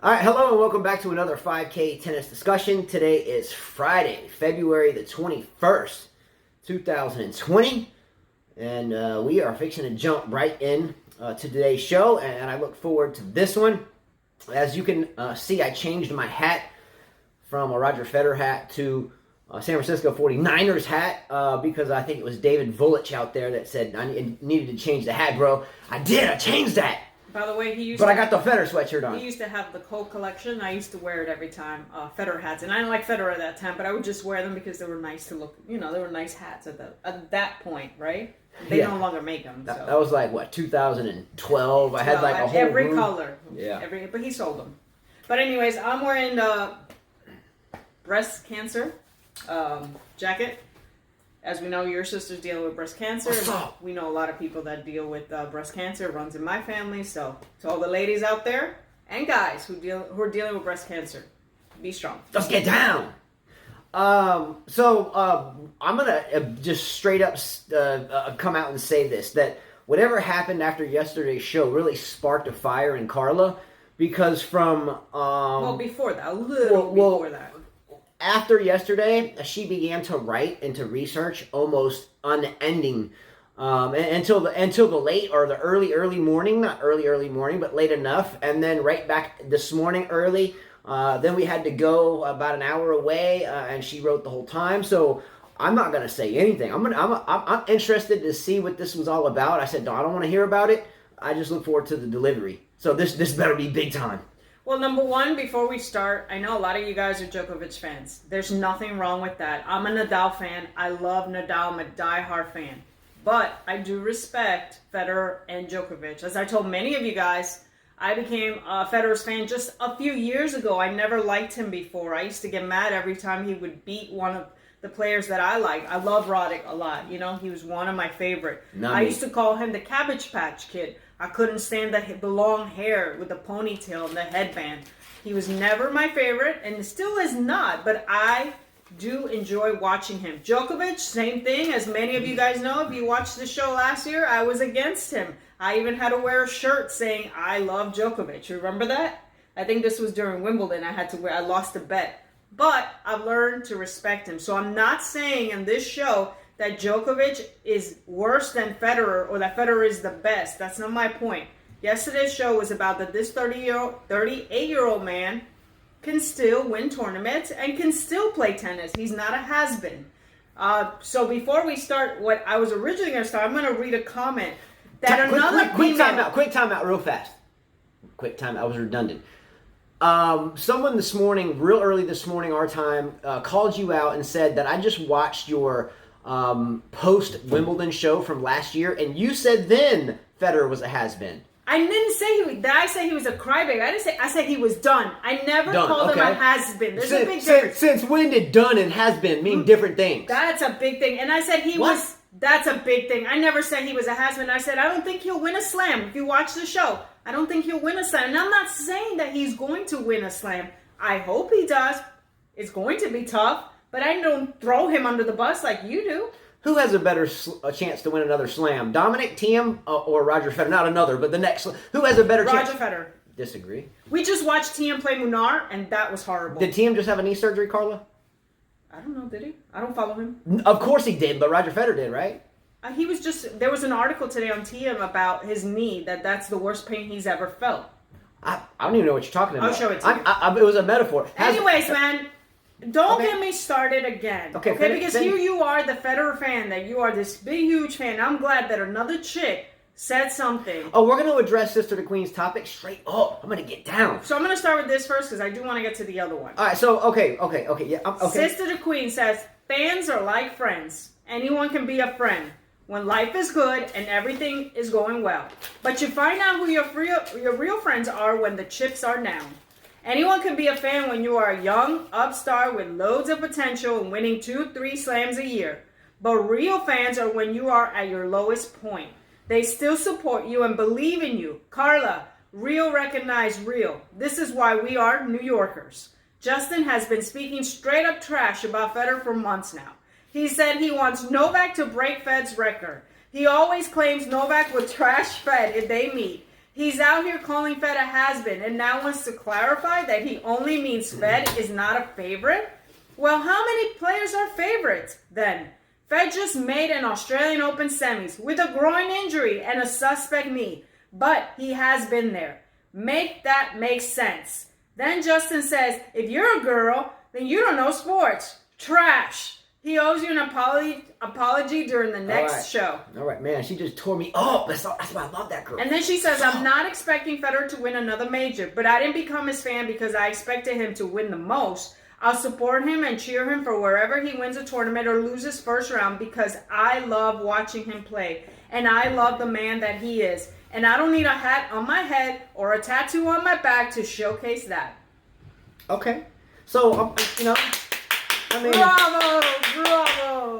All right, hello and welcome back to another 5K tennis discussion. Today is Friday, February the 21st, 2020, and we are fixing to jump right in to today's show, and I look forward to this one. As you can see, I changed my hat from a Roger Federer hat to San Francisco 49ers hat because I think it was David Vulich out there that said I needed to change the hat, bro. I did. I changed that. By the way, I got the Federer sweatshirt on. He used to have the Colt collection. I used to wear it every time, Federer hats. And I didn't like Federer at that time, but I would just wear them because they were nice to look. You know, they were nice hats at that point, right? They no longer make them. So. That was like, what, 2012? I had like a whole every room. color. Yeah. But he sold them. But anyways, I'm wearing the breast cancer jacket. As we know, your sister's dealing with breast cancer. We know a lot of people that deal with breast cancer. It runs in my family. So to all the ladies out there and guys who are dealing with breast cancer, be strong. Let's get down. I'm going to just straight up come out and say this, that whatever happened after yesterday's show really sparked a fire in Carla, because from... before that, a little before that. After yesterday, she began to write and to research almost unending until the late or the early morning, not early morning, but late enough, and then right back this morning early. Then we had to go about an hour away, and she wrote the whole time. So I'm not gonna say anything. I'm interested to see what this was all about. I said, no, I don't want to hear about it. I just look forward to the delivery. So this better be big time. Well, number one, before we start, I know a lot of you guys are Djokovic fans. There's nothing wrong with that. I'm a Nadal fan. I love Nadal. I'm a diehard fan. But I do respect Federer and Djokovic. As I told many of you guys, I became a Federer's fan just a few years ago. I never liked him before. I used to get mad every time he would beat one of the players that I like. I love Roddick a lot. You know, he was one of my favorite. I used to call him the Cabbage Patch Kid. I couldn't stand the long hair with the ponytail and the headband. He was never my favorite and still is not, but I do enjoy watching him. Djokovic, same thing. As many of you guys know, if you watched the show last year, I was against him. I even had to wear a shirt saying, I love Djokovic. Remember that? I think this was during Wimbledon. I lost a bet. But I've learned to respect him. So I'm not saying in this show that Djokovic is worse than Federer or that Federer is the best. That's not my point. Yesterday's show was about that this 38-year-old man can still win tournaments and can still play tennis. He's not a has-been. So before we start what I was originally going to start, I'm going to read a comment that Quick time out real fast. Quick time. I was redundant. Someone this morning, real early this morning our time, called you out and said that I just watched your post-Wimbledon show from last year, and you said then Federer was a has-been. I didn't say did I say he was a crybaby? I said he was done. I never called him a has-been. There's a big difference. Since when did done and has-been mean different things? That's a big thing. And I said that's a big thing. I never said he was a has-been. I said I don't think he'll win a slam. If you watch the show, I don't think he'll win a slam. And I'm not saying that he's going to win a slam. I hope he does. It's going to be tough. But I don't throw him under the bus like you do. Who has a better chance to win another slam? Dominic Thiem or Roger Federer? Not another, but the next. Who has a better chance? Roger Federer. Disagree. We just watched Thiem play Munar, and that was horrible. Did Thiem just have a knee surgery, Carla? I don't know. Did he? I don't follow him. Of course he did, but Roger Federer did, right? He was just. There was an article today on Thiem about his knee. That's the worst pain he's ever felt. I don't even know what you're talking about. I'll show it to you. It was a metaphor. Anyways, man. Don't get me started again. Okay, because here you are, the Federer fan, that you are this big, huge fan. I'm glad that another chick said something. Oh, we're going to address Sister to Queen's topic straight up. I'm going to get down. So I'm going to start with this first because I do want to get to the other one. All right, so, okay, yeah. Okay. Sister to Queen says, fans are like friends. Anyone can be a friend when life is good and everything is going well. But you find out who your real friends are when the chips are down. Anyone can be a fan when you are a young upstart with loads of potential and winning 2-3 slams a year. But real fans are when you are at your lowest point. They still support you and believe in you. Carla, real recognize real. This is why we are New Yorkers. Justin has been speaking straight up trash about Federer for months now. He said he wants Novak to break Fed's record. He always claims Novak would trash Fed if they meet. He's out here calling Fed a has-been and now wants to clarify that he only means Fed is not a favorite? Well, how many players are favorites then? Fed just made an Australian Open semis with a groin injury and a suspect knee, but he has been there. Make that make sense. Then Justin says, if you're a girl, then you don't know sports. Trash. He owes you an apology during the next show. All right, man, she just tore me up. That's why I love that girl. And then she says, I'm not expecting Federer to win another major, but I didn't become his fan because I expected him to win the most. I'll support him and cheer him for wherever he wins a tournament or loses first round because I love watching him play. And I love the man that he is. And I don't need a hat on my head or a tattoo on my back to showcase that. Okay. So, you know, I mean... Bravo!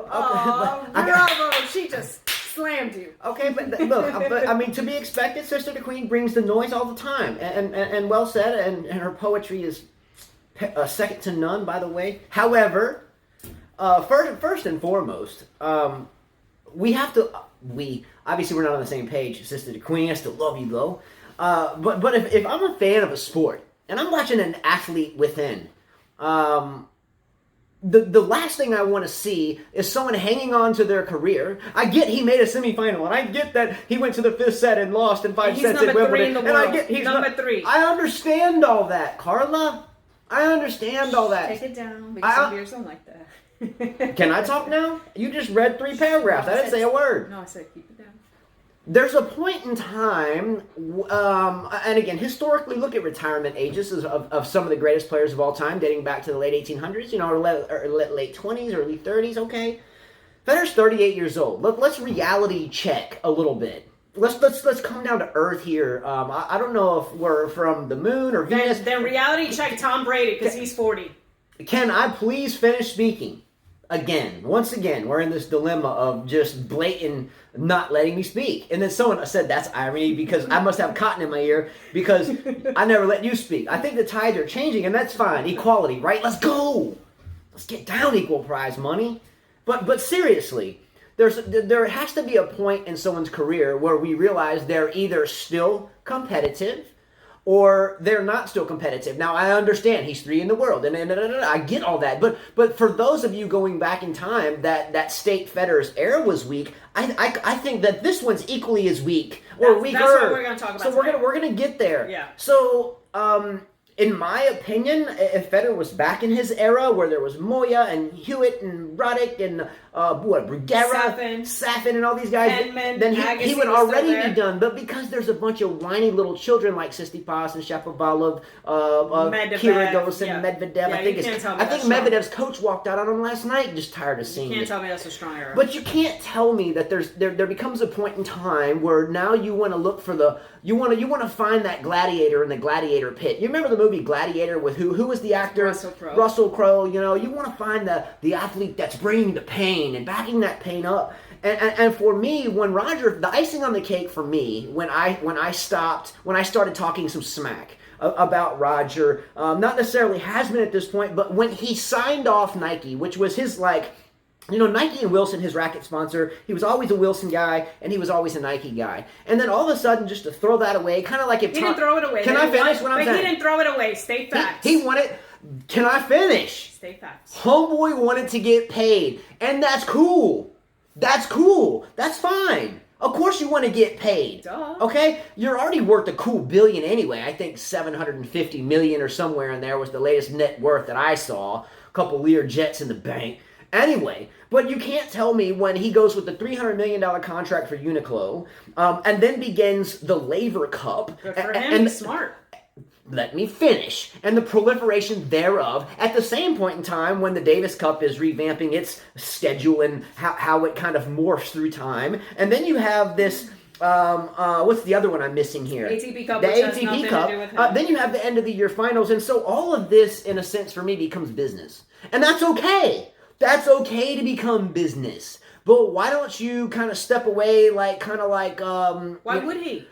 Okay, Oh, bravo! She just slammed you. Okay, but look, but, I mean, to be expected, Sister the Queen brings the noise all the time. And well said, and her poetry is second to none, by the way. However, first and foremost, we have to... Obviously, we're not on the same page, Sister the Queen. I still love you, though. But if I'm a fan of a sport, and I'm watching an athlete within... The last thing I want to see is someone hanging on to their career. I get he made a semifinal, and I get that he went to the fifth set and lost in 5 sets at Wimbledon. And I get he's number 3. I understand all that, Carla. I understand all that. Take it down, because some beers don't like that. Can I talk now? You just read 3 paragraphs. I didn't say a word. No, I said keep it down. There's a point in time, and again, historically, look at retirement ages of some of the greatest players of all time, dating back to the late 1800s, you know, or late 20s, early 30s, okay? Federer's 38 years old. Let's reality check a little bit. Let's come down to earth here. I don't know if we're from the moon or Venus. Then reality check Tom Brady, because he's 40. Can I please finish speaking? Once again, we're in this dilemma of just blatant not letting me speak. And then someone said that's irony because I must have cotton in my ear because I never let you speak. I think the tides are changing, and that's fine. Equality, right? Let's go. Let's get down equal prize money. But seriously, there has to be a point in someone's career where we realize they're either still competitive or they're not still competitive. Now, I understand he's 3 in the world, and I get all that. But for those of you going back in time that state Federer's era was weak, I think that this one's equally as weak or weaker. That's what we're going to talk about. So we're gonna get there. Yeah. So in my opinion, if Federer was back in his era where there was Moya and Hewitt and Roddick and Bruguera, Safin and all these guys, Edmund, then he would already be done. But because there's a bunch of whiny little children like Tsitsipas and Shapovalov, Kyrgios and Medvedev, I think Medvedev's coach walked out on him last night, just tired of seeing it. You can't tell me that's a strong era. But you can't tell me that there becomes a point in time where now you want to look for you want to find that gladiator in the gladiator pit. You remember the movie Gladiator with who was the actor? Russell Crowe. You know, you want to find the athlete that's bringing the pain and backing that pain up. And for me, when Roger, the icing on the cake for me, when I started talking some smack about Roger, not necessarily has been at this point, but when he signed off Nike, which was his Nike and Wilson, his racket sponsor, he was always a Wilson guy, and he was always a Nike guy. And then all of a sudden, just to throw that away, kind of like if he didn't throw it away. Can I finish what I'm saying? But he didn't throw it away. State facts. He wanted... Can I finish? State facts. Homeboy wanted to get paid, and that's cool. That's cool. That's fine. Of course you want to get paid. Duh. Okay? You're already worth a cool $1 billion anyway. I think $750 million or somewhere in there was the latest net worth that I saw. A couple Lear jets in the bank. Anyway, but you can't tell me when he goes with the $300 million contract for Uniqlo and then begins the Laver Cup. Good for him. He's smart. Let me finish. And the proliferation thereof at the same point in time when the Davis Cup is revamping its schedule and how it kind of morphs through time. And then you have this, what's the other one I'm missing here? ATP Cup, the which has ATP nothing Cup. to do with him. Then you have the end of the year finals. And so all of this, in a sense, for me, becomes business. And that's okay. That's okay to become business. But why don't you kind of step away why would he?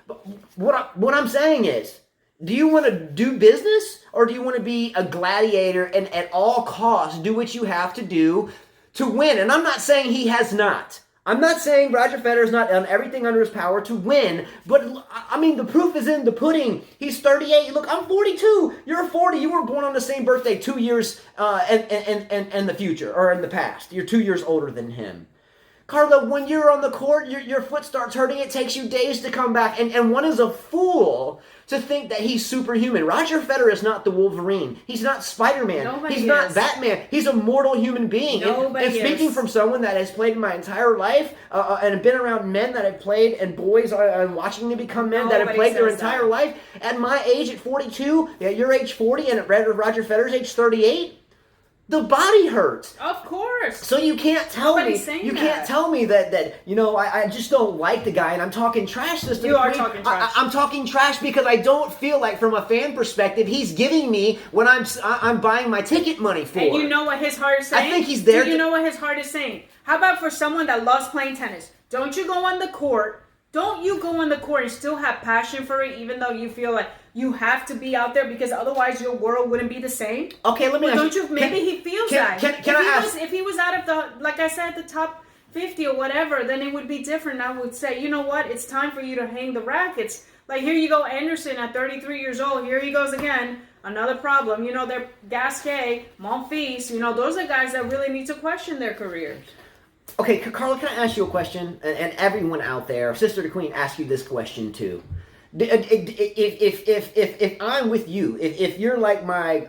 What I'm saying is, do you want to do business or do you want to be a gladiator and at all costs do what you have to do to win? And I'm not saying he has not. I'm not saying Roger Federer's not done everything under his power to win, but I mean, the proof is in the pudding. He's 38. Look, I'm 42. You're 40. You were born on the same birthday 2 years in the future, or in the past. You're 2 years older than him. Carlo, when you're on the court, your foot starts hurting. It takes you days to come back. And one is a fool to think that he's superhuman. Roger Federer is not the Wolverine. He's not Spider-Man. He's not Batman. He's a mortal human being. And speaking from someone that has played my entire life and been around men that have played and boys and watching them become men that have played their entire life, at my age, at 42, at your age 40, and at Roger Federer's age 38, the body hurts. Of course. So you can't tell me. You can't tell me that I just don't like the guy, and I'm talking trash, sister. You are talking trash. I'm talking trash because I don't feel like, from a fan perspective, he's giving me what I'm buying my ticket money for. And you know what his heart is saying? I think he's there. Do you know what his heart is saying? How about for someone that loves playing tennis? Don't you go on the court? Don't you go on the court and still have passion for it, even though you feel like you have to be out there because otherwise your world wouldn't be the same? Okay, let me ask don't you? Maybe he feels that. If he was out of the, like I said, the top 50 or whatever, then it would be different. I would say, you know what? It's time for you to hang the rackets. Like, here you go, Anderson at 33 years old. Here he goes again. Another problem. You know, they're Gasquet, Monfils. You know, those are guys that really need to question their careers. Okay, Carla, can I ask you a question? And everyone out there, Sister the Queen, ask you this question too. If I'm with you, if you're like my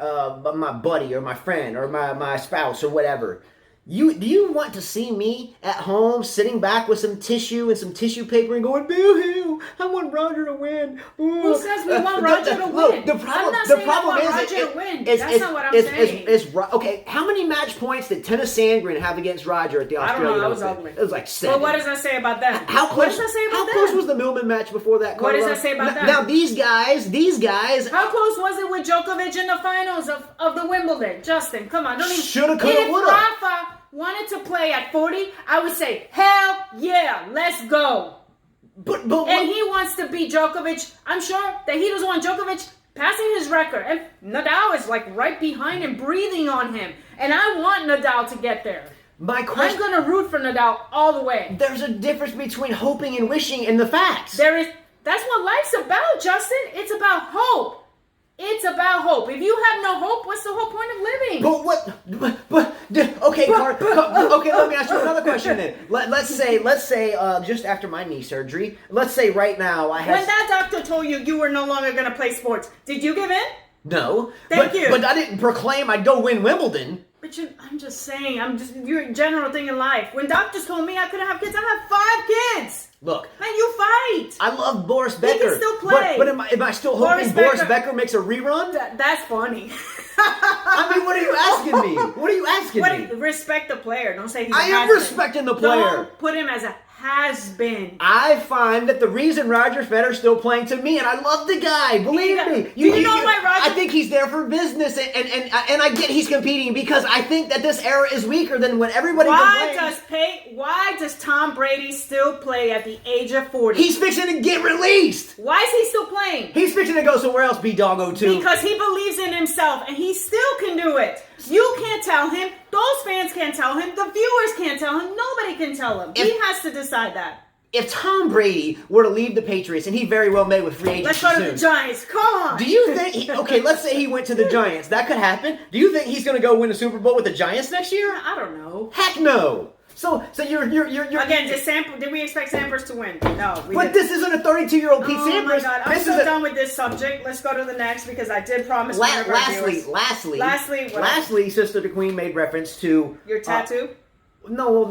buddy or my friend or my spouse or whatever, do you want to see me at home sitting back with some tissue and some tissue paper and going, boo-hoo, I want Roger to win. Who says we want Roger to win? The problem is, that's not what I'm saying. Okay, how many match points did Tennis Sandgren have against Roger at the Australian Open? I don't know, that was ugly. It was like 7. Well, what does that say about that? How close was the Millman match before that, Carla? What does that say about that? Now, these guys... How close was it with Djokovic in the finals of the Wimbledon? Justin, come on. Shoulda, coulda, woulda. Rafa wanted to play at 40, I would say, hell yeah, let's go. But and he wants to beat Djokovic. I'm sure that he doesn't want Djokovic passing his record. And Nadal is like right behind him, breathing on him. And I want Nadal to get there. I'm going to root for Nadal all the way. There's a difference between hoping and wishing and the facts. That's what life's about, Justin. It's about hope. It's about hope. If you have no hope, what's the whole point of living? Okay, let me ask you another question then. Let's say, just after my knee surgery, let's say right now I have... When that doctor told you were no longer going to play sports, did you give in? No. Thank you. But I didn't proclaim I'd go win Wimbledon. But I'm just saying, your general thing in life. When doctors told me I couldn't have kids, I have 5 kids. Look. Man, you fight. I love Boris Becker. He can still play. But am I still hoping Boris Becker makes a rerun? That's funny. I mean, what are you asking me? What are you asking me? Respect the player. Don't say he's I am respecting the player. Don't put him as a has-been. I find that the reason Roger Federer's still playing to me, and I love the guy, believe me. You know why Roger... I think he's there for business, and I get he's competing because I think that this era is weaker than when everybody complains. Why does Tom Brady still play at the age of 40? He's fixing to get released. Why is he still playing? He's fixing to go somewhere else, B-Doggo, too. Because he believes in himself, and he still can do it. You can't tell him. Those fans can't tell him. The viewers can't tell him. Nobody can tell him. He has to decide that. If Tom Brady were to leave the Patriots, and he very well may with free agency Let's go to the Giants. Come on. Do you think... okay, let's say he went to the Giants. That could happen. Do you think he's going to go win a Super Bowl with the Giants next year? I don't know. Heck no. So you're again. Did we expect Sampras to win? No. But this isn't a 32-year-old Pete Sampras. Oh my God! I'm so done with this subject. Let's go to the next because I did promise. Lastly, Sister the Queen made reference to your tattoo. No,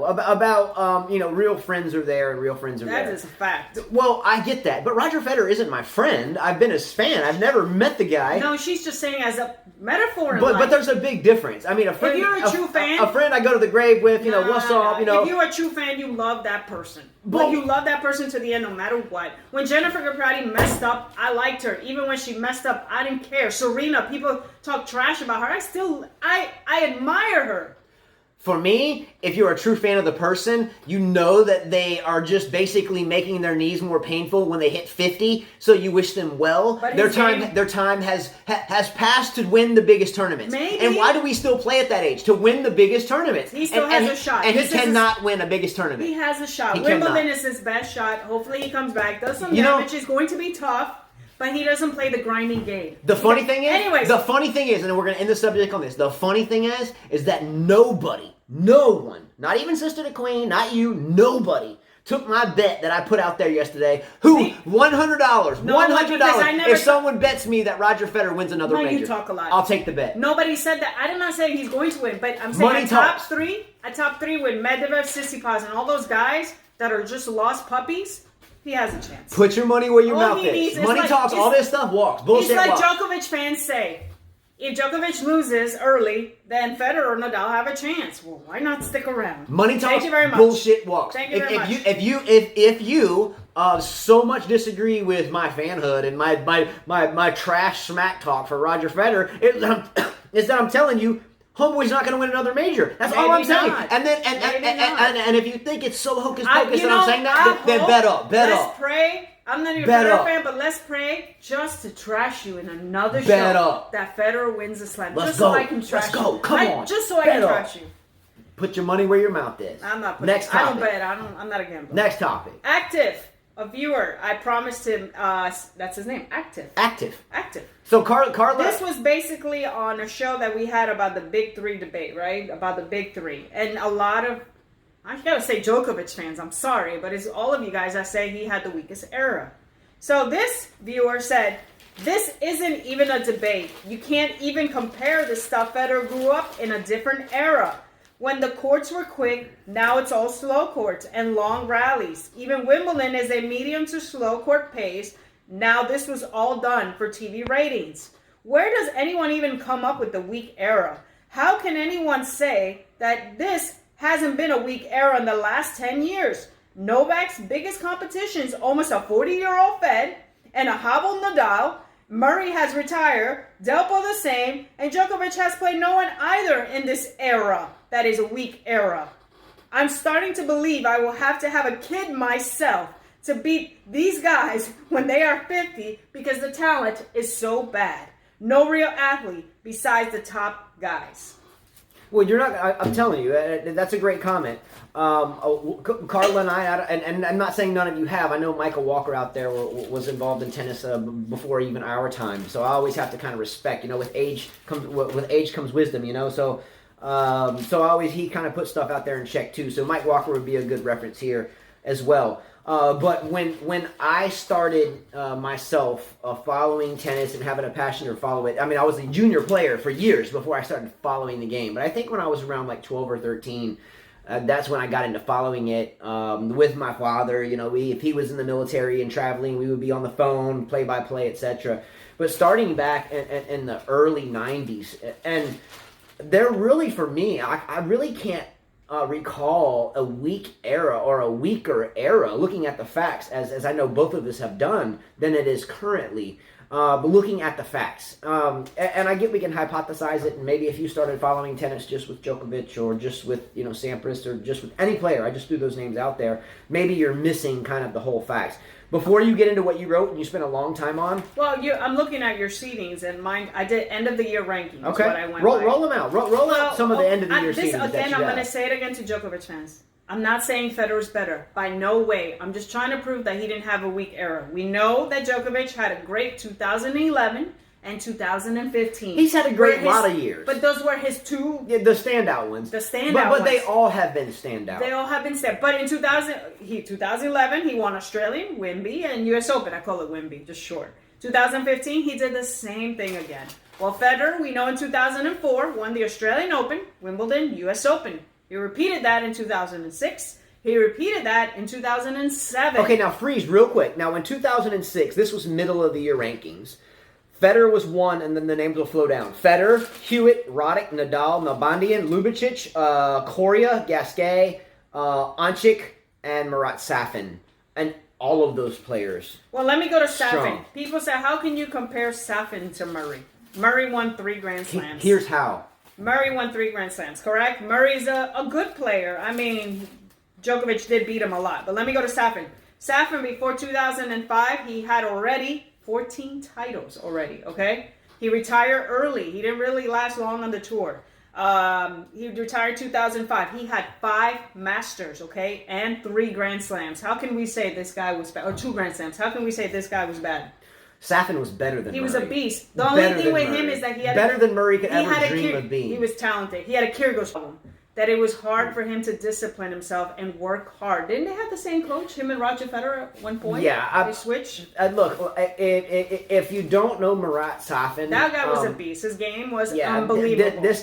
about real friends are there and real friends are there. That is a fact. Well, I get that, but Roger Federer isn't my friend. I've been his fan. I've never met the guy. No, she's just saying as a metaphor. But there's a big difference. I mean, a friend. If you're a true fan, a friend I go to the grave with. What's up? If you're a true fan, you love that person. But you love that person to the end, no matter what. When Jennifer Capriati messed up, I liked her. Even when she messed up, I didn't care. Serena, people talk trash about her. I admire her. For me, if you're a true fan of the person, you know that they are just basically making their knees more painful when they hit 50, so you wish them well. But Their time has passed to win the biggest tournaments. Maybe. And why do we still play at that age? To win the biggest tournaments. He still has a shot. And he cannot win a biggest tournament. He has a shot. He Wimbledon cannot. is his best shot. Hopefully he comes back, does some damage. It's going to be tough, but he doesn't play the grinding game. The funny thing is, anyways, and we're going to end the subject on this. The funny thing is that nobody, no one, not even Sister the Queen, not you, nobody took my bet that I put out there yesterday. $100, $100. If someone bets me that Roger Federer wins another major, you talk a lot. I'll take the bet. Nobody said that. I did not say he's going to win, but I'm saying a top three with Medvedev, Tsitsipas, and all those guys that are just lost puppies. He has a chance. Put your money where your mouth is. Money talks, all this stuff walks. Bullshit walks. It's like Djokovic fans say. If Djokovic loses early, then Federer or Nadal have a chance. Well, why not stick around? Money talks, Thank you very much. bullshit walks. Thank you very much. If you so much disagree with my fanhood and my trash smack talk for Roger Federer, is that I'm telling you, homeboy's not going to win another major. That's all I'm saying. And then and if you think it's so hocus pocus that I'm saying that, then bet up. Let's pray. I'm not even a Federer fan, but let's pray just to trash you in another show that Federer wins the slam. So I can trash you. Come on. Just so I can trash you. Put your money where your mouth is. I'm not. Next topic. I don't bet. I'm not a gambler. Next topic. Active. A viewer. I promised him. That's his name. Active. So Carla. This was basically on a show that we had about the Big Three debate, right? About the Big Three, and a lot of, I gotta say, Djokovic fans. I'm sorry, but it's all of you guys that say he had the weakest era. So this viewer said, this isn't even a debate. You can't even compare the stuff. Federer grew up in a different era. When the courts were quick, now it's all slow courts and long rallies. Even Wimbledon is a medium to slow court pace. Now this was all done for TV ratings. Where does anyone even come up with the weak era? How can anyone say that this hasn't been a weak era in the last 10 years? Novak's biggest competition is almost a 40-year-old Fed and a hobbled Nadal. Murray has retired, Delpo the same, and Djokovic has played no one either in this era that is a weak era. I'm starting to believe I will have to have a kid myself to beat these guys when they are 50 because the talent is so bad. No real athlete besides the top guys. Well, you're not. I'm telling you, that's a great comment. Carla and I, and I'm not saying none of you have. I know Michael Walker out there was involved in tennis before even our time. So I always have to kind of respect. With age comes wisdom. So always he kind of puts stuff out there in check too. So Mike Walker would be a good reference here as well. But when I started myself following tennis and having a passion to follow it, I mean, I was a junior player for years before I started following the game. But I think when I was around like 12 or 13, that's when I got into following it with my father. If he was in the military and traveling, we would be on the phone, play-by-play, etc. But starting back in the early 90s, and they're really, for me, I really can't recall a weak era or a weaker era, looking at the facts, as I know both of us have done, than it is currently. But looking at the facts. And I get we can hypothesize it, and maybe if you started following tennis just with Djokovic or just with, Sampras or just with any player, I just threw those names out there, maybe you're missing kind of the whole facts. Before you get into what you wrote and you spent a long time on. Well, I'm looking at your seedings, and mine, I did end of the year rankings. Okay. What I went roll them out. Roll out some of the end of the year seedings. Again, I'm going to say it again to Djokovic fans. I'm not saying Federer's better. By no way. I'm just trying to prove that he didn't have a weak era. We know that Djokovic had a great 2011 and 2015. He's had a great lot of years. But those were his two... Yeah, the standout ones. But they all have been standout. They all have been standout. But in 2011, he won Australian, Wimby, and US Open. I call it Wimby, just short. 2015, he did the same thing again. Well, Federer, we know in 2004, won the Australian Open, Wimbledon, US Open. He repeated that in 2006. He repeated that in 2007. Okay, now freeze real quick. Now, in 2006, this was middle of the year rankings. Federer was 1, and then the names will flow down. Federer, Hewitt, Roddick, Nadal, Nalbandian, Ljubicic, Coria, Gasquet, Ančić, and Marat Safin. And all of those players. Well, let me go to Safin. Strong. People say, how can you compare Safin to Murray? Murray won 3 Grand Slams. Here's how. Murray won 3 Grand Slams, correct? Murray's a good player. I mean, Djokovic did beat him a lot. But let me go to Safin. Safin, before 2005, he had already 14 titles already, okay? He retired early. He didn't really last long on the tour. He retired 2005. He had 5 Masters, okay, and 3 Grand Slams. How can we say this guy was bad? Or 2 Grand Slams. How can we say this guy was bad? Safin was better than Murray. He was a beast. The only thing with him is that he had better than Murray could ever dream of being. He was talented. He had a Kyrgios problem. That it was hard for him to discipline himself and work hard. Didn't they have the same coach, him and Roger Federer at one point? Yeah. They switched? Look, if you don't know Murat Safin... That guy was a beast. His game was unbelievable. This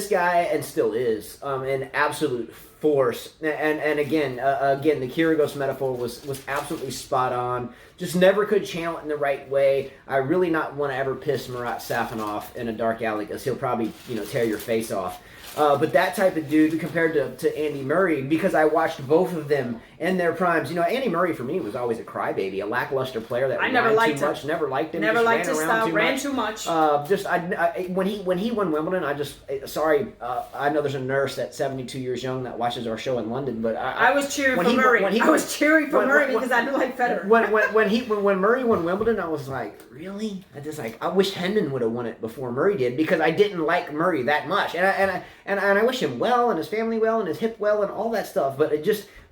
guy and still is an absolute force. And again, the Kyrgios metaphor was absolutely spot on. Just never could channel it in the right way. I really not want to ever piss Murat Safin off in a dark alley because he'll probably tear your face off. But that type of dude compared to Andy Murray, because I watched both of them in their primes. Andy Murray for me was always a crybaby, a lackluster player that I never liked too him. much. Never liked him. Never liked his style. Ran too much. When he won Wimbledon, I know there's a nurse that's 72 years young that watches our show in London, but I was cheering for Murray. I was cheering for Murray because I didn't like Federer. When Murray won Wimbledon, I was like, really? I wish Hendon would have won it before Murray did because I didn't like Murray that much, and I wish him well and his family well and his hip well and all that stuff. But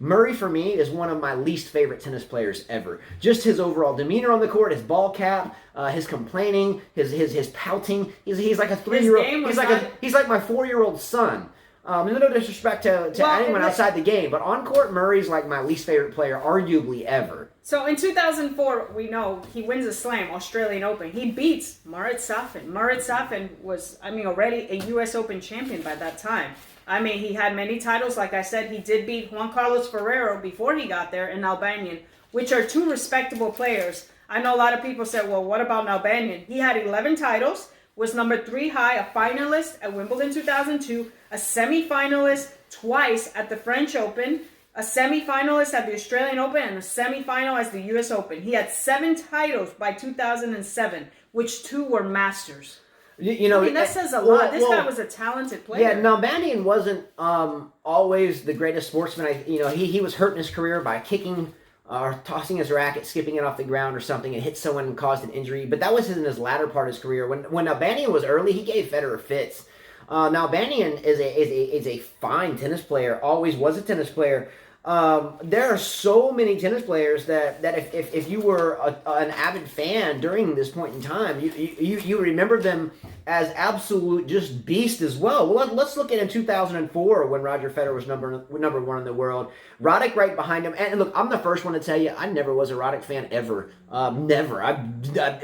Murray for me is one of my least favorite tennis players ever. Just his overall demeanor on the court, his ball cap, his complaining, his pouting. He's like a 3-year-old. He's like my 4-year-old son. No disrespect to anyone outside the game, but on court, Murray's like my least favorite player, arguably ever. So in 2004, we know he wins a Slam, Australian Open. He beats Murat Safin. Murat Safin was, already a U.S. Open champion by that time. He had many titles. Like I said, he did beat Juan Carlos Ferrero before he got there in Albanian, which are 2 respectable players. I know a lot of people said, well, what about Albanian? He had 11 titles, was number 3 high, a finalist at Wimbledon 2002, a semifinalist twice at the French Open, a semifinalist at the Australian Open, and a semifinal at the U.S. Open. He had 7 titles by 2007, which 2 were Masters. That says a lot. This guy was a talented player. Yeah, Nalbandian wasn't always the greatest sportsman. He was hurting his career by kicking or tossing his racket, skipping it off the ground or something, and hit someone and caused an injury. But that was in his latter part of his career. When Nalbandian was early, he gave Federer fits. Nalbandian is a fine tennis player. Always was a tennis player. There are so many tennis players that if you were an avid fan during this point in time, you remember them as absolute just beast as well. Well, let's look at in 2004 when Roger Federer was number 1 in the world. Roddick right behind him. And look, I'm the first one to tell you, I never was a Roddick fan ever. Never.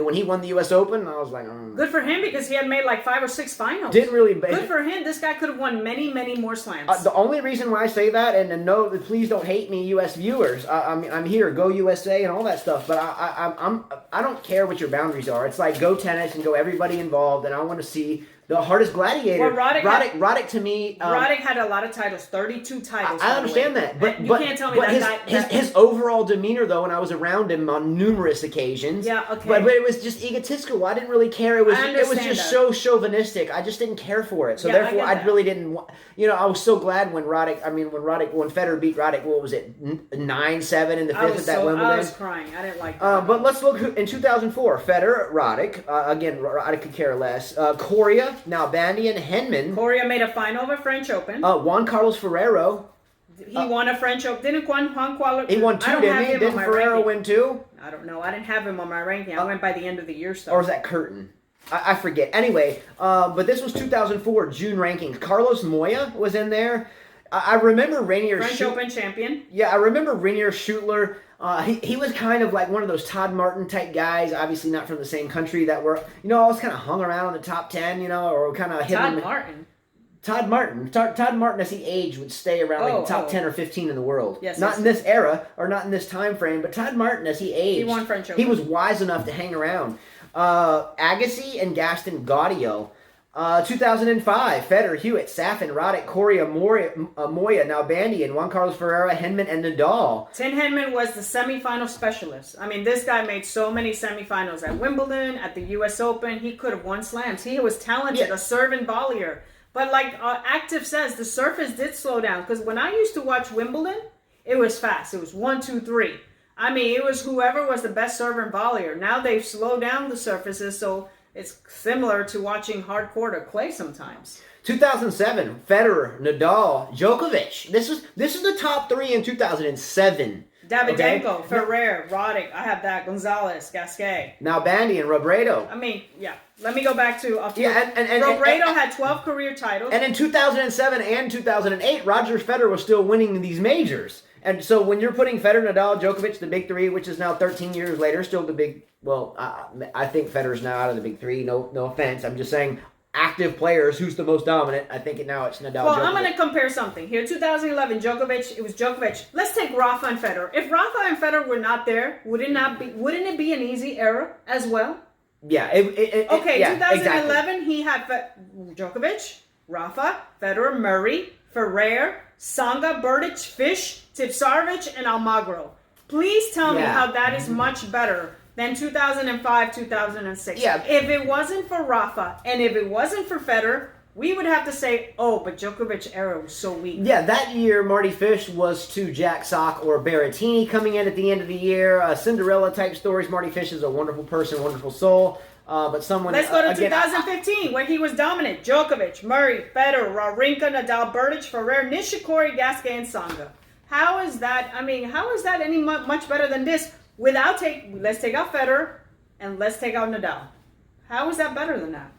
When he won the U.S. Open, I was like, Good for him because he had made like 5 or 6 finals. Didn't really. Good for him. This guy could have won many, many more slams. The only reason why I say that, and no, please don't hate me, U.S. viewers. I'm here, go USA and all that stuff. But I don't care what your boundaries are. It's like go tennis and go everybody involved, and I want to see the hardest gladiator. Well, Roddick to me. Roddick had a lot of titles, 32 titles. I understand that, but you can't tell me that his overall demeanor, though, when I was around him on numerous occasions. Yeah, okay. But it was just egotistical. I didn't really care. It was just so chauvinistic. I just didn't care for it. So therefore, I really didn't. I was so glad when Federer beat Roddick. What was it, 9-7 in the 5th at that Wimbledon? I was crying. I didn't like that. But let's look in 2004. Federer, Roddick. Again, Roddick could care less. Coria. Nalbandian, Henman. Coria made a final of a French Open. Juan Carlos Ferrero. He won a French Open. Didn't Juan Carlos? He won 2, didn't he? Didn't Ferrero win 2? I don't know. I didn't have him on my ranking. I went by the end of the year stuff. Or was that Curtin? I forget. Anyway, but this was 2004 June rankings. Carlos Moya was in there. I remember Rainier. French Open champion. Yeah, I remember Rainier Schutler. He was kind of like one of those Todd Martin type guys, obviously not from the same country, that were, always kind of hung around in the top 10, or kind of hit him. Todd Martin, as he aged, would stay around the top 10 or 15 in the world. Yes, not in this era, or not in this time frame, but Todd Martin, as he aged, he won French Open. He was wise enough to hang around. Agassi and Gaston Gaudio. 2005, Federer, Hewitt, Safin, Roddick, Coria, Moya, Nalbandian, Juan Carlos Ferreira, Henman, and Nadal. Tim Henman was the semifinal specialist. This guy made so many semifinals at Wimbledon, at the U.S. Open. He could have won slams. He was talented, a serve and volleyer. But like Active says, the surface did slow down. Because when I used to watch Wimbledon, it was fast. It was 1, 2, 3. I mean, it was whoever was the best server and volleyer. Now they've slowed down the surfaces, so it's similar to watching hard court or clay sometimes. 2007, Federer, Nadal, Djokovic. This is the top 3 in 2007. Davydenko, Ferrer, Roddick, I have that, Gonzalez, Gasquet. Now Bandy and Robredo. I mean, yeah. Let me go back to and Robredo had 12 career titles. And in 2007 and 2008, Roger Federer was still winning these majors. And so when you're putting Federer, Nadal, Djokovic, the big 3, which is now 13 years later, still the big. Well, I think Federer's now out of the big 3. No offense. I'm just saying. Active players, who's the most dominant? I think now it's Nadal. Well, Djokovic. I'm going to compare something here. 2011, Djokovic. It was Djokovic. Let's take Rafa and Federer. If Rafa and Federer were not there, wouldn't it be an easy era as well? Yeah. Okay. Yeah, 2011, exactly. he had Djokovic, Rafa, Federer, Murray, Ferrer, Tsonga, Berdych, Fish, Tipsarevic, and Almagro. Please tell me how that is much better than 2005, 2006. Yeah. If it wasn't for Rafa and if it wasn't for Federer, we would have to say, oh, but Djokovic's era was so weak. Yeah, that year, Marty Fish was to Jack Sock or Berrettini coming in at the end of the year. Cinderella-type stories. Marty Fish is a wonderful person, wonderful soul. But someone... Let's go to 2015, where he was dominant. Djokovic, Murray, Federer, Wawrinka, Nadal, Berdych, Ferrer, Nishikori, Gasquet, and Tsonga. How is that any much better than this? Let's take out Federer and let's take out Nadal. How is that better than that?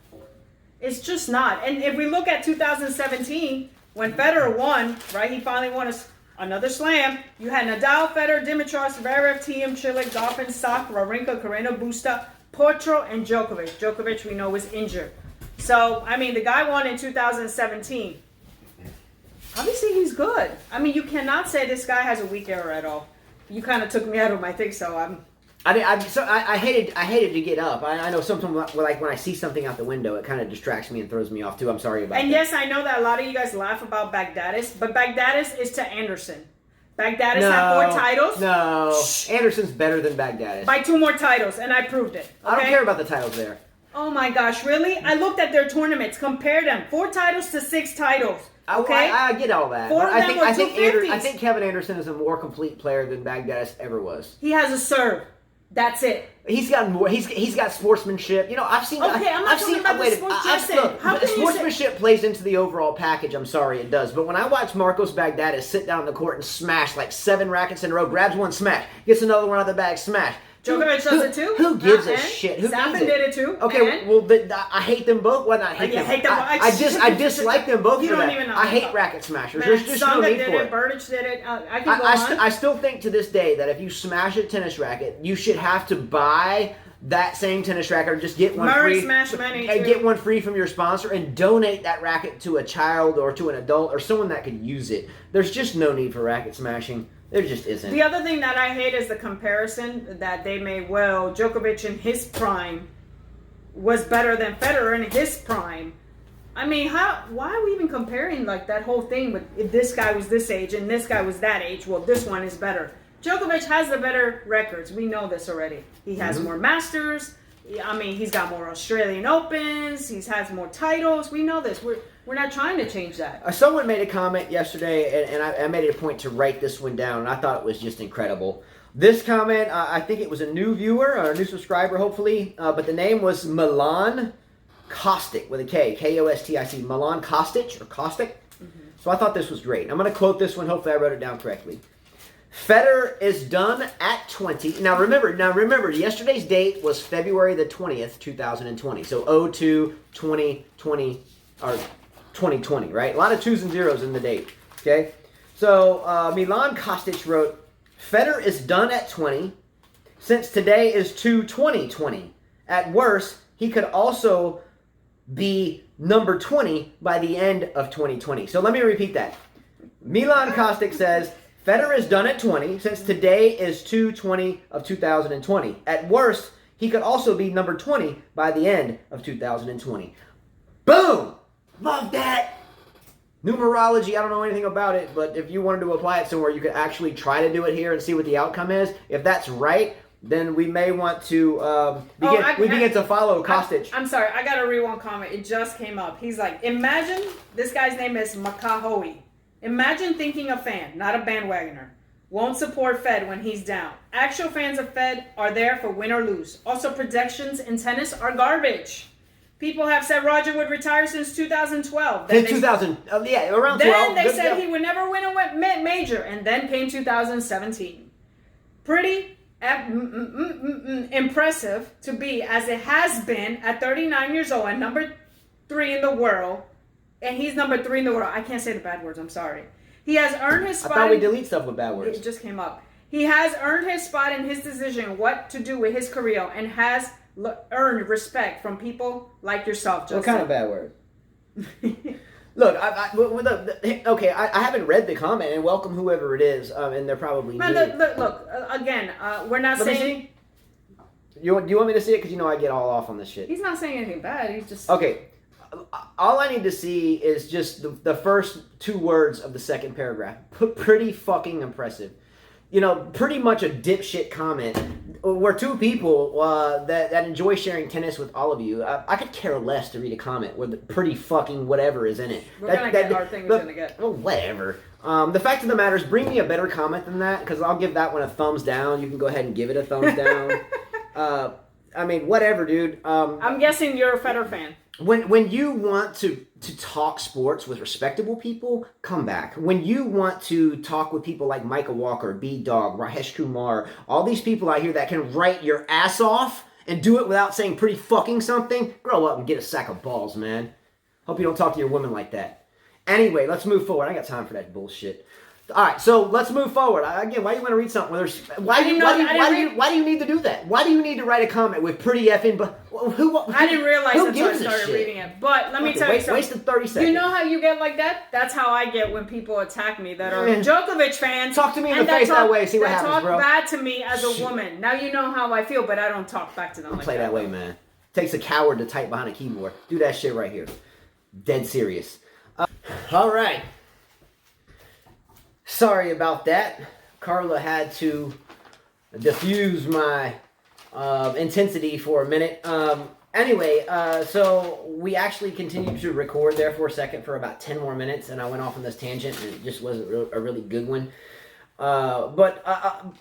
It's just not. And if we look at 2017, when Federer won, right, he finally won another slam. You had Nadal, Federer, Dimitrov, Zverev, Thiem, Cilic, Goffin, Sock, Wawrinka, Carreno Busta, Potro, and Djokovic. Djokovic, we know, was injured. So, I mean, the guy won in 2017. Obviously, he's good. I mean, you cannot say this guy has a weak era at all. You kind of took me out of my thing, so I hated to get up. I know sometimes, like when I see something out the window, it kind of distracts me and throws me off too. I'm sorry about that. And yes, I know that a lot of you guys laugh about Baghdadis, but Baghdadis is to Anderson. Baghdadis had 4 titles. No, Anderson's better than Baghdadis by 2 more titles, and I proved it. Okay? I don't care about the titles there. Oh my gosh, really? I looked at their tournaments, compared them. 4 titles to 6 titles. Okay, I get all that. 4 of them were 250s. I think Kevin Anderson is a more complete player than Baghdadis ever was. He has a serve. That's it. He's got more. He's got sportsmanship. You know, I've seen. Okay, I'm not talking about the sportsmanship. Sportsmanship plays into the overall package. I'm sorry, it does. But when I watch Marcos Baghdadis sit down on the court and smash like 7 rackets in a row, grabs one, smash, gets another one out of the bag, smash. Djokovic does it too. Who gives a shit? Who Zappan did it too. Okay, well, I hate them both. Well, I hate them. I dislike them both for that. Even know I hate racket smashers. Man, There's just no need for it. Berdych did it. I can go on. I still think to this day that if you smash a tennis racket, you should have to buy that same tennis racket or just get one free. Smashed many and too. get one free from your sponsor and donate that racket to a child or to an adult or someone that could use it. There's just no need for racket smashing. There just isn't. The other thing that I hate is the comparison that they made. Well, Djokovic in his prime was better than Federer in his prime. I mean, why are we even comparing like that whole thing with if this guy was this age and this guy was that age? Well, this one is better. Djokovic has the better records. We know this already. He has more Masters. I mean, he's got more Australian Opens. He has more titles. We know this. We're not trying to change that. Someone made a comment yesterday, and I made it a point to write this one down, and I thought it was just incredible. This comment, I think it was a new viewer, or a new subscriber, hopefully, but the name was Milan Kostic, with a K, K-O-S-T-I-C, Milan Kostic, or Kostic. So I thought this was great. I'm going to quote this one. Hopefully I wrote it down correctly. Federer is done at 20. Now remember, yesterday's date was February the 20th, 2020. So 02, 2020, or 2020, right? A lot of 2s and 0s in the date, okay? So Milan Kostic wrote, Federer is done at 20 since today is 2/20/20. At worst, he could also be number 20 by the end of 2020. So let me repeat that. Milan Kostic says, Federer is done at 20 since today is 2/20/2020. At worst, he could also be number 20 by the end of 2020. Boom! Love that! Numerology, I don't know anything about it, but if you wanted to apply it somewhere, you could actually try to do it here and see what the outcome is. If that's right, then we may want to begin to follow Kostic. I'm sorry, I got to read one comment. It just came up. He's like, imagine, this guy's name is Makahoe. Imagine thinking a fan, not a bandwagoner, won't support Fed when he's down. Actual fans of Fed are there for win or lose. Also, predictions in tennis are garbage. People have said Roger would retire since 2012. Since 2000, around 12. Then they said he would never win a major, and then came 2017. Pretty impressive to be, as it has been, at 39 years old and number 3 in the world. And he's number 3 in the world. I can't say the bad words. I'm sorry. He has earned his spot. I thought we delete stuff with bad words. It just came up. He has earned his spot in his decision what to do with his career and has earned respect from people like yourself, Justin. What kind of bad word? Look, I haven't read the comment, and welcome whoever it is, and they're probably new. Look, again, we're not Let saying... me see. Do you want me to see it? Because you know I get all off on this shit. He's not saying anything bad. He's just... Okay. All I need to see is just the first 2 words of the second paragraph. Pretty fucking impressive. You know, pretty much a dipshit comment. We're 2 people that enjoy sharing tennis with all of you. I could care less to read a comment with the pretty fucking whatever is in it. We're going to get our thing we're going to get. Well, whatever. The fact of the matter is, bring me a better comment than that, because I'll give that one a thumbs down. You can go ahead and give it a thumbs down. I mean, whatever, dude. I'm guessing you're a Federer fan. When you want to talk sports with respectable people, come back. When you want to talk with people like Micah Walker, B-Dog, Rajesh Kumar, all these people out here that can write your ass off and do it without saying pretty fucking something, grow up and get a sack of balls, man. Hope you don't talk to your women like that. Anyway, let's move forward. I got time for that bullshit. All right, so let's move forward. Again, why do you want to read something? Why do you need to do that? Why do you need to write a comment with pretty effing? But who? I didn't realize who until I gives a started shit? reading it. But let me tell you something. Wasted 30 seconds. You know how you get like that? That's how I get when people attack me that are Djokovic fans. Talk to me in the face that way. See what happens, bro. Talk bad to me as a woman. Now you know how I feel, but I don't talk back to them. Don't like play that way, man. Takes a coward to type behind a keyboard. Do that shit right here. Dead serious. All right. Sorry about that. Carla had to diffuse my intensity for a minute. Anyway, so we actually continued to record there for a second for about 10 more minutes, and I went off on this tangent, and it just wasn't a really good one. But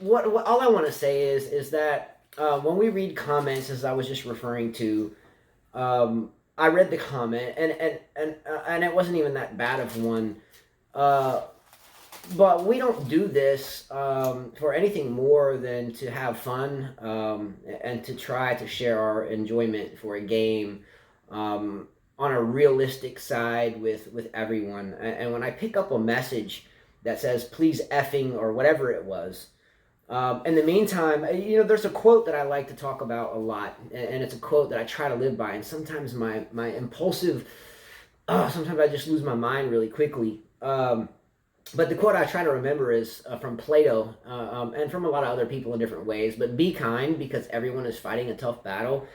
what all I want to say is that when we read comments, as I was just referring to, I read the comment, and it wasn't even that bad of one. But we don't do this for anything more than to have fun and to try to share our enjoyment for a game on a realistic side with everyone. And when I pick up a message that says, please effing, or whatever it was, in the meantime, you know, there's a quote that I like to talk about a lot, and it's a quote that I try to live by, and sometimes my impulsive, sometimes I just lose my mind really quickly. But the quote I try to remember is from Plato, and from a lot of other people in different ways, but be kind because everyone is fighting a tough battle.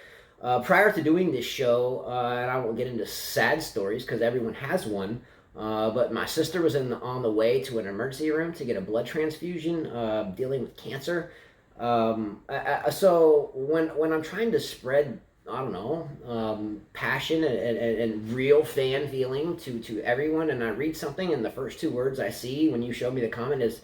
Prior to doing this show, and I won't get into sad stories because everyone has one, but my sister was on the way to an emergency room to get a blood transfusion, dealing with cancer. So when I'm trying to spread, I don't know, passion and real fan feeling to everyone, and I read something, and the first 2 words I see when you show me the comment is,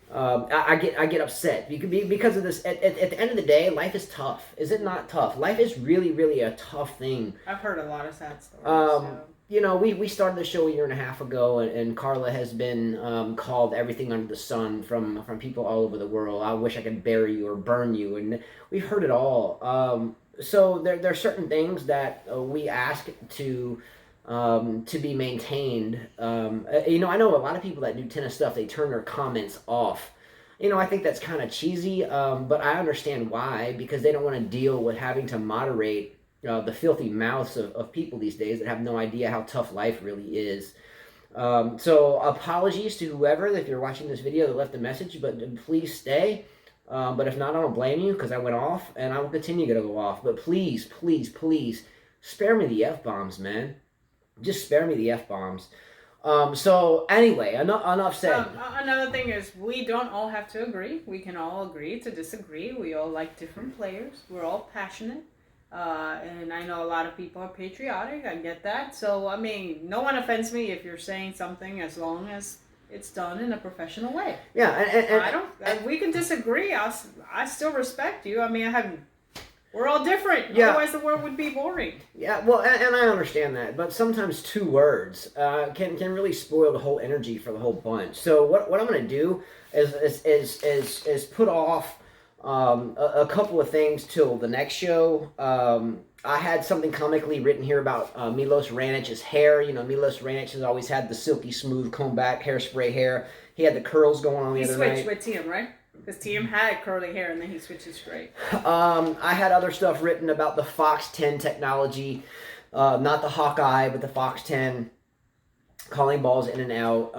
I get upset because of this. At the end of the day, life is tough. Is it not tough? Life is really, really a tough thing. I've heard a lot of sad stories. You know, we started the show a year and a half ago, and Carla has been called everything under the sun from people all over the world. I wish I could bury you or burn you, and we've heard it all. So there are certain things that we ask to be maintained. You know, I know a lot of people that do tennis stuff, they turn their comments off. You know, I think that's kind of cheesy, but I understand why, because they don't want to deal with having to moderate the filthy mouths of people these days that have no idea how tough life really is. So apologies to whoever, if you're watching this video, that left a message, but please stay. But if not, I don't blame you, because I went off, and I will continue to go off. But please, please, please, spare me the F-bombs, man. Just spare me the F-bombs. So anyway, enough said. Another thing is we don't all have to agree. We can all agree to disagree. We all like different players. We're all passionate. And I know a lot of people are patriotic. I get that. So, I mean, no one offends me if you're saying something as long as it's done in a professional way. Yeah, and we can disagree. I still respect you. I mean, we're all different. Yeah. Otherwise, the world would be boring. Yeah, well, and I understand that, but sometimes 2 words can really spoil the whole energy for the whole bunch. So what I'm going to do is put off a couple of things till the next show. I had something comically written here about Milos Ranic's hair. You know, Milos Raonic has always had the silky smooth comb back hairspray hair. He had the curls going on the other night. He switched with Tiem, right? Because Tiem had curly hair and then he switched it straight. I had other stuff written about the Fox 10 technology, not the Hawkeye, but the Fox 10. Calling balls in and out.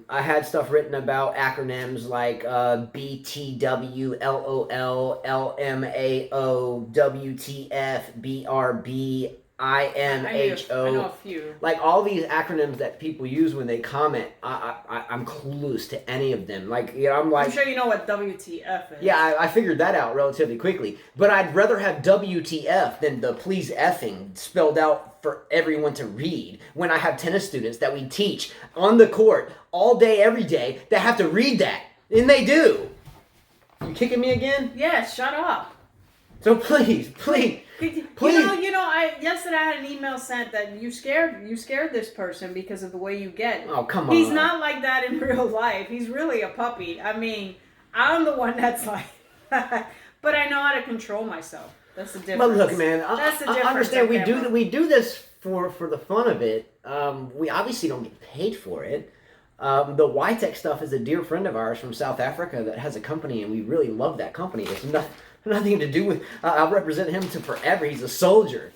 I had stuff written about acronyms like BTW, LOL, LMAO, WTF, BRB, IMHO. I know a few. Like all these acronyms that people use when they comment, I'm clueless to any of them. Like, you know, I'm sure you know what WTF is. Yeah, I figured that out relatively quickly. But I'd rather have WTF than the please effing spelled out for everyone to read when I have tennis students that we teach on the court all day, every day, that have to read that. And they do. You kicking me again? Yeah, shut up. So please. You know, yesterday I had an email sent that you scared this person because of the way you get. Oh, come on. He's not like that in real life. He's really a puppy. I mean, I'm the one that's like but I know how to control myself. That's the difference. But look, man, that's the difference. I understand we do this for the fun of it. We obviously don't get paid for it. The YTech stuff is a dear friend of ours from South Africa that has a company, and we really love that company. It's nothing to do with. I'll represent him to forever. He's a soldier.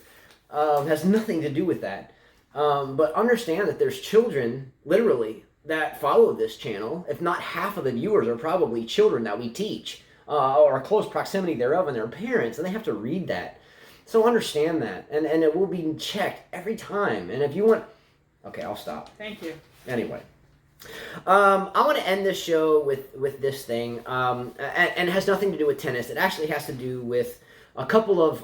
Has nothing to do with that. But understand that there's children, literally, that follow this channel. If not half of the viewers are probably children that we teach. Or close proximity thereof and their parents, and they have to read that. So understand that, and it will be checked every time. And if you want, okay, I'll stop. Thank you. Anyway, I want to end this show with this thing, and it has nothing to do with tennis. It actually has to do with a couple of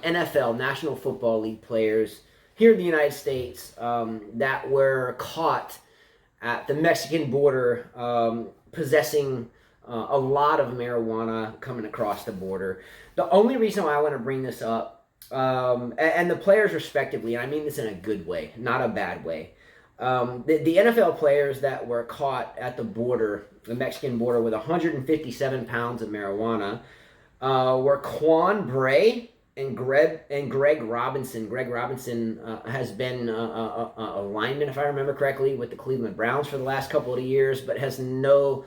NFL, National Football League players here in the United States that were caught at the Mexican border possessing a lot of marijuana coming across the border. The only reason why I want to bring this up, and the players respectively, and I mean this in a good way, not a bad way. The NFL players that were caught at the border, the Mexican border, with 157 pounds of marijuana were Quan, Bray, and Greg Robinson. Greg Robinson has been a lineman, if I remember correctly, with the Cleveland Browns for the last couple of years, but has no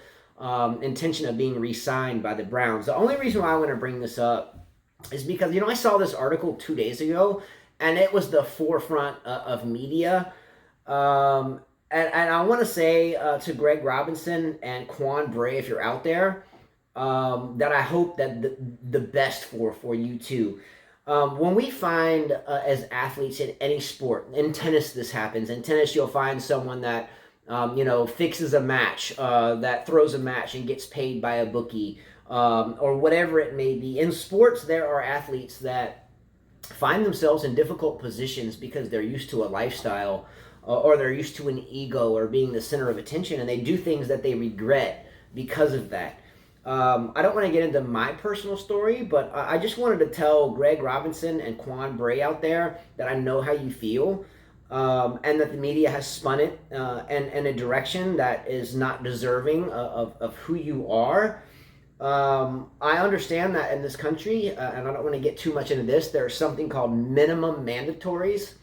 intention of being re-signed by the Browns. The only reason why I want to bring this up is because, I saw this article 2 days ago, and it was the forefront of media. And I want to say to Greg Robinson and Quan Bray, if you're out there, that I hope that the best for you too. When we find as athletes in any sport, in tennis this happens. In tennis you'll find someone that fixes a match, that throws a match and gets paid by a bookie, or whatever it may be. In sports, there are athletes that find themselves in difficult positions because they're used to a lifestyle, or they're used to an ego, or being the center of attention, and they do things that they regret because of that. I don't want to get into my personal story, but I just wanted to tell Greg Robinson and Quan Bray out there that I know how you feel. And that the media has spun it in a direction that is not deserving of who you are. I understand that in this country, and I don't want to get too much into this, there's something called minimum mandatories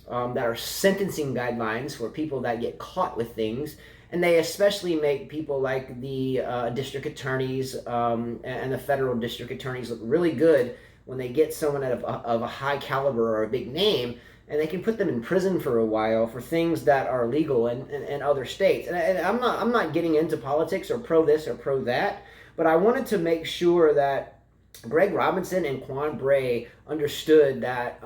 that are sentencing guidelines for people that get caught with things. And they especially make people like the district attorneys and the federal district attorneys look really good when they get someone of a high caliber or a big name, and they can put them in prison for a while for things that are legal in other states. And I'm not getting into politics or pro this or pro that, but I wanted to make sure that Greg Robinson and Quan Bray understood that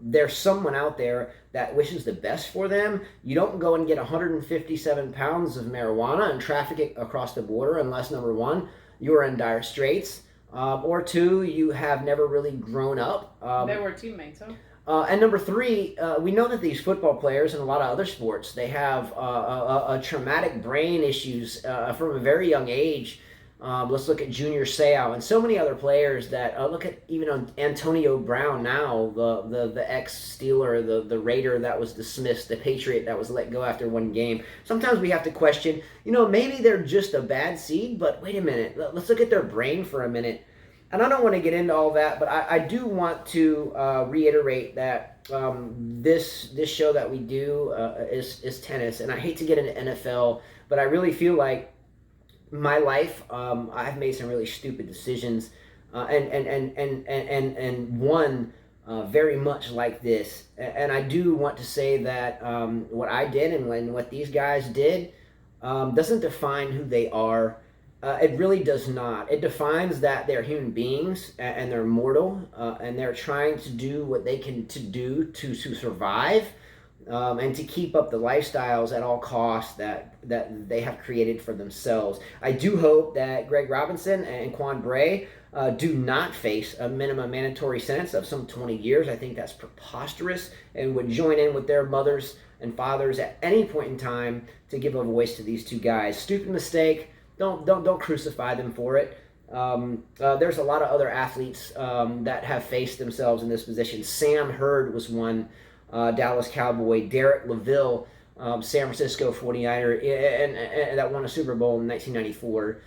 there's someone out there that wishes the best for them. You don't go and get 157 pounds of marijuana and traffic it across the border unless, number one, you are in dire straits, or two, you have never really grown up. They were teammates, huh? And number three, we know that these football players and a lot of other sports, they have a traumatic brain issues from a very young age. Let's look at Junior Seau and so many other players that look at even Antonio Brown now, the ex-Steeler, the Raider that was dismissed, the Patriot that was let go after one game. Sometimes we have to question, maybe they're just a bad seed, but wait a minute, let's look at their brain for a minute. And I don't want to get into all that, but I do want to reiterate that this show that we do is tennis, and I hate to get into NFL, but I really feel like my life, I've made some really stupid decisions, and one very much like this. And I do want to say that what I did and what these guys did doesn't define who they are. It really does not. It defines that they're human beings and they're mortal, and they're trying to do what they can do to survive. And to keep up the lifestyles at all costs that they have created for themselves. I do hope that Greg Robinson and Quan Bray do not face a minimum mandatory sentence of some 20 years. I think that's preposterous and would join in with their mothers and fathers at any point in time to give a voice to these two guys. Stupid mistake. Don't crucify them for it. There's a lot of other athletes that have faced themselves in this position. Sam Hurd was one. Dallas Cowboy, Derek LaVille, San Francisco 49er, and that won a Super Bowl in 1994.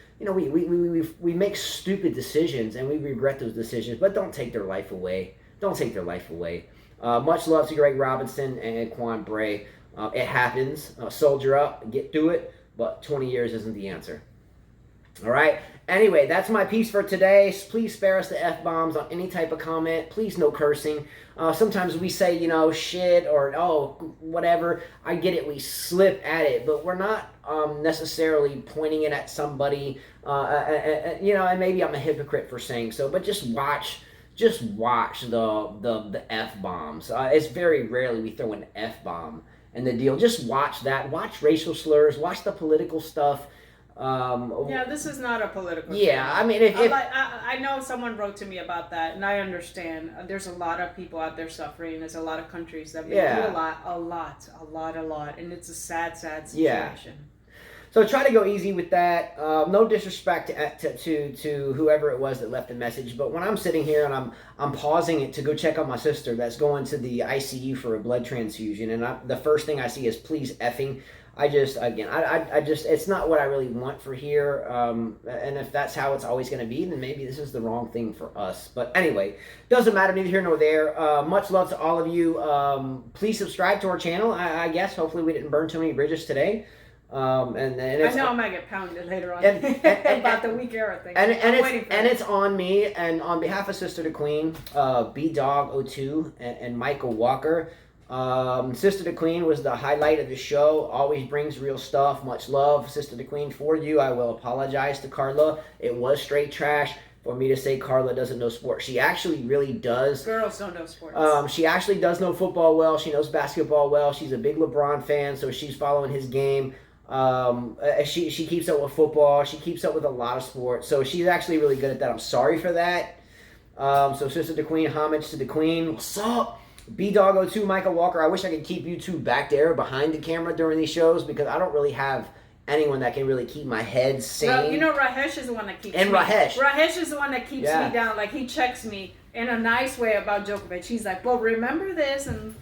We make stupid decisions and we regret those decisions, but don't take their life away. Don't take their life away. Much love to Greg Robinson and Quan Bray. It happens. Soldier up, get through it, but 20 years isn't the answer. All right. Anyway, that's my piece for today. Please spare us the F-bombs on any type of comment. Please, no cursing. Sometimes we say, shit or, whatever. I get it. We slip at it. But we're not necessarily pointing it at somebody. And maybe I'm a hypocrite for saying so. But just watch the F-bombs. It's very rarely we throw an F-bomb in the deal. Just watch that. Watch racial slurs. Watch the political stuff. This is not a political thing. I mean, I know someone wrote to me about that, and I understand. There's a lot of people out there suffering. There's a lot of countries that do a lot, and it's a sad situation. Yeah. So try to go easy with that. No disrespect to whoever it was that left the message, but when I'm sitting here and I'm pausing it to go check on my sister that's going to the ICU for a blood transfusion, and the first thing I see is please effing. I just it's not what I really want for here. And if that's how it's always going to be, then maybe this is the wrong thing for us. But anyway, doesn't matter, neither here nor there. Much love to all of you. Please subscribe to our channel. I guess hopefully we didn't burn too many bridges today. And I know I might get pounded later on about the weak era thing. And it's on me and on behalf of Sister the Queen, BDog02 and Michael Walker. Sister the Queen was the highlight of the show. Always brings real stuff. Much love, Sister the Queen, for you. I will apologize to Carla. It was straight trash for me to say Carla doesn't know sports. She actually really does. Girls don't know sports. She actually does know football well. She knows basketball well. She's a big LeBron fan, so she's following his game. She keeps up with football. She keeps up with a lot of sports. So she's actually really good at that. I'm sorry for that. So Sister the Queen, homage to the Queen. What's up? BDog02, Michael Walker. I wish I could keep you two back there behind the camera during these shows because I don't really have anyone that can really keep my head sane. Rahesh is the one that keeps me. Rahesh is the one that keeps me down. Like, he checks me in a nice way about Djokovic. He's like, well, remember this and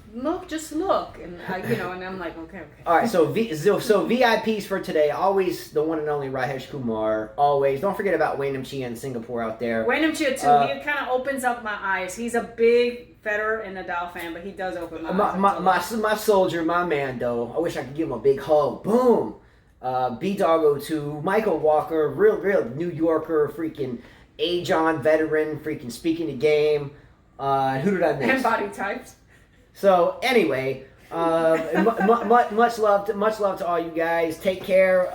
just look. And, and I'm like, okay. All right, so VIPs for today. Always the one and only Rahesh Kumar. Always. Don't forget about Wayne Chia in Singapore out there. Wayne Chia, too. He kind of opens up my eyes. He's a big Federer and Nadal fan, but he does open my eyes. My soldier, my man, though. I wish I could give him a big hug. Boom. BDog02, Michael Walker, real New Yorker, freaking age-on veteran, freaking speaking the game. Who did I miss? And body types. So, anyway, Much love to all you guys. Take care,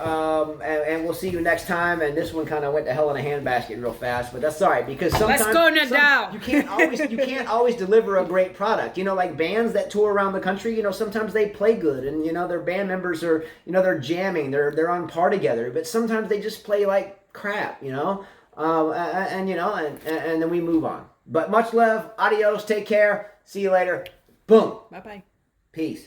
and we'll see you next time. And this one kind of went to hell in a handbasket real fast, but that's all right because sometimes Let's go, Nadal. you can't always deliver a great product. You know, like bands that tour around the country. You know, sometimes they play good, and you know their band members are they're jamming, they're on par together. But sometimes they just play like crap. You know, and then we move on. But much love, adios, take care, see you later. Boom. Bye bye. Peace.